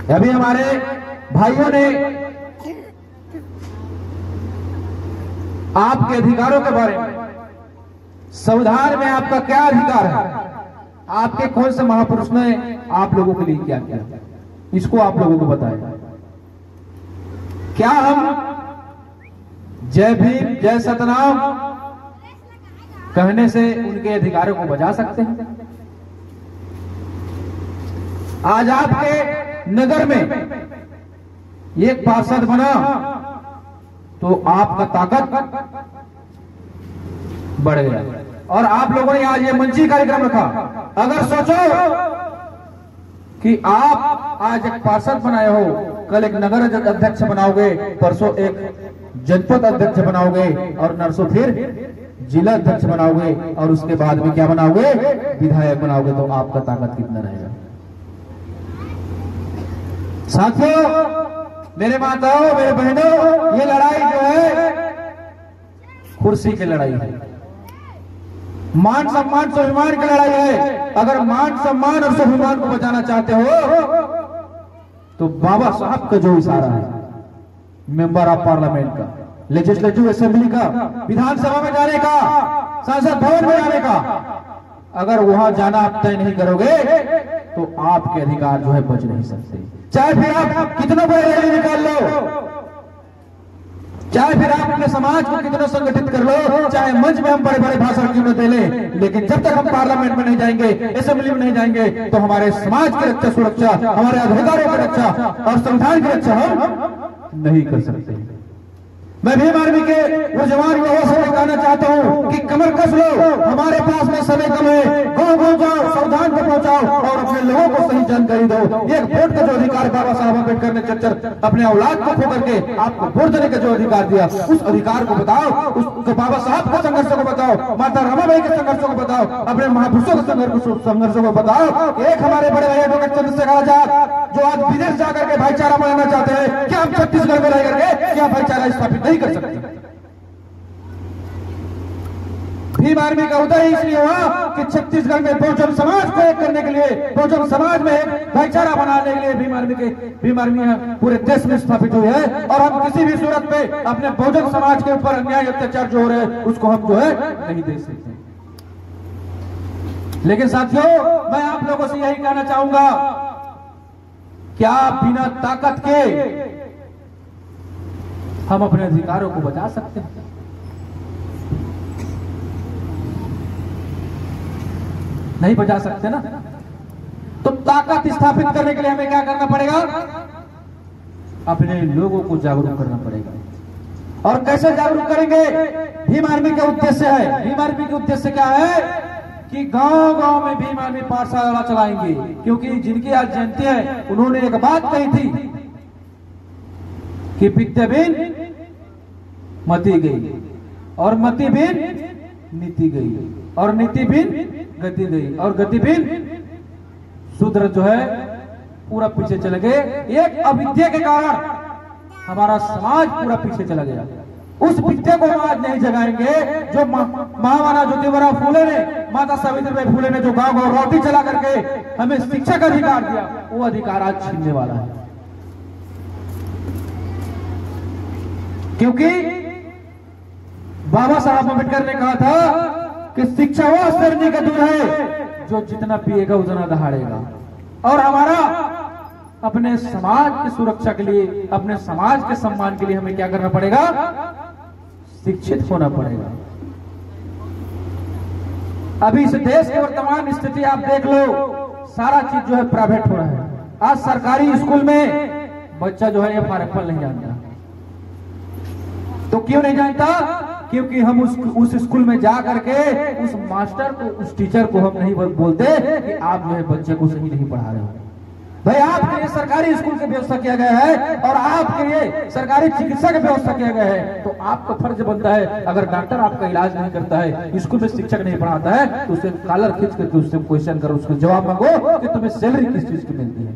अभी हमारे भाइयों ने आपके अधिकारों के बारे में, संविधान में आपका क्या अधिकार है, आपके कौन से महापुरुष ने आप लोगों के लिए क्या किया, इसको आप लोगों को बताएं। क्या हम जय भीम जय सतनाम कहने से उनके अधिकारों को बजा सकते हैं? आज आपके नगर में एक पार्षद बना तो आपका ताकत बढ़ गया और आप लोगों ने आज ये मंची कार्यक्रम रखा। अगर सोचो कि आप आज एक पार्षद बनाए हो, कल एक नगर अध्यक्ष बनाओगे, परसों एक जनपद अध्यक्ष बनाओगे और नरसों फिर जिला अध्यक्ष बनाओगे और उसके बाद में क्या बनाओगे, विधायक बनाओगे, तो आपका ताकत कितना रहेगा? साथियों, मेरे माताओं, मेरे बहनों, ये लड़ाई जो है कुर्सी की लड़ाई है, मान सम्मान स्वाभिमान की लड़ाई है। अगर मान सम्मान और स्वाभिमान को बचाना चाहते हो तो बाबा साहब का जो इशारा है, मेंबर ऑफ पार्लियामेंट का, लेजिस्लेटिव असेंबली का, विधानसभा में जाने का, संसद भवन में जाने का, अगर वहां जाना आप तय नहीं करोगे तो आपके अधिकार जो है बच नहीं सकते। चाहे फिर आप कितना बड़े रैली निकाल लो, चाहे फिर आप अपने समाज को कितना संगठित कर लो, चाहे मंच में हम बड़े बड़े भाषण क्यों न दे लें, लेकिन जब तक हम पार्लियामेंट में नहीं जाएंगे, असेंबली में नहीं जाएंगे, तो हमारे समाज की रक्षा, सुरक्षा, हमारे अधिकारों की रक्षा और संविधान की रक्षा हम नहीं कर सकते। मैं भीम आर्मी के वो जवान युवाओं से कहना चाहता हूँ कि कमर कस लो, हमारे पास में समय कम है, गाँव गाँव जाओ, संविधान को पहुंचाओ और अपने लोगों को सही जानकारी दो। एक वोट का जो अधिकार बाबा साहब अम्बेडकर ने चर्चा अपने औलाद को खो करके आपको वोट देने का जो अधिकार दिया, उस अधिकार को बताओ, उस बाबा साहब के संघर्षों को बताओ, माता रमाबाई के संघर्षों को बताओ, अपने महापुरुषों के संघर्षों को बताओ। एक हमारे बड़े भाई एडवोकेट चंद्रशेखर आजाद जो आज विदेश जाकर के भाईचारा बनाना चाहते हैं, क्या हम छत्तीसगढ़ में रह करके क्या भाईचारा स्थापित नहीं कर सकते? भीम आर्मी का उदय इसलिए हुआ कि छत्तीसगढ़ में बहुजन समाज को एक करने के लिए, बहुजन समाज में एक भाईचारा बनाने के लिए भीम आर्मी पूरे देश में स्थापित हुई है और हम किसी भी सूरत में अपने बहुजन समाज के ऊपर अन्याय अत्याचार जो हो रहे हैं उसको हम जो है नहीं दे सकते। लेकिन साथियों, मैं आप लोगों से यही कहना चाहूंगा, क्या बिना ताकत के हम अपने अधिकारों को बचा सकते हैं? नहीं बचा सकते ना। तो ताकत स्थापित करने के लिए हमें क्या करना पड़ेगा? अपने लोगों को जागरूक करना पड़ेगा। और कैसे जागरूक करेंगे? भीम आर्मी का उद्देश्य है, भीम आर्मी का उद्देश्य क्या है कि गांव गांव में भीम आर्मी पाठशाला चलाएंगे, क्योंकि जिनकी आज जयंती है उन्होंने एक बात कही थी कि विद्या बिन मति गई और मति बिन नीति गई और नीति बिन गति गई और गति बिन शूद्र जो है पूरा पीछे चले गए। एक अविद्या के कारण हमारा समाज पूरा पीछे चला गया। उस विद्या को हम आज नहीं जगाएंगे जो महामाना ज्योतिबा फूले ने, माता सावित्रीबाई फूले ने जो गांव गांव रोटी चला करके हमें शिक्षा का अधिकार दिया, वो अधिकार आज छीनने वाला है। क्योंकि बाबा साहब अम्बेडकर ने कहा था कि शिक्षा वो शरणी का दूध है जो जितना पिएगा उतना दहाड़ेगा। और हमारा अपने समाज की सुरक्षा के लिए, अपने समाज के सम्मान के लिए हमें क्या करना पड़ेगा? शिक्षित होना पड़ेगा। अभी इस देश की वर्तमान स्थिति आप देख लो, सारा चीज जो है प्राइवेट हो रहा है। आज सरकारी स्कूल में बच्चा जो है FR नहीं जानता। तो क्यों नहीं जानता? क्योंकि हम उस स्कूल में जा करके उस मास्टर को, उस टीचर को हम नहीं बोलते कि आप जो है बच्चे को सही नहीं पढ़ा रहे हो। भाई आपके लिए सरकारी स्कूल की व्यवस्था किया गया है और आपके लिए सरकारी चिकित्सा की व्यवस्था किया गया है, तो आपका फर्ज बनता है, अगर डॉक्टर आपका इलाज नहीं करता है, स्कूल में शिक्षक नहीं पढ़ाता है, तो उसे कॉलर खींच करके उससे क्वेश्चन करो, उसको जवाब मांगो कि तुम्हें सैलरी किस चीज की मिलती है।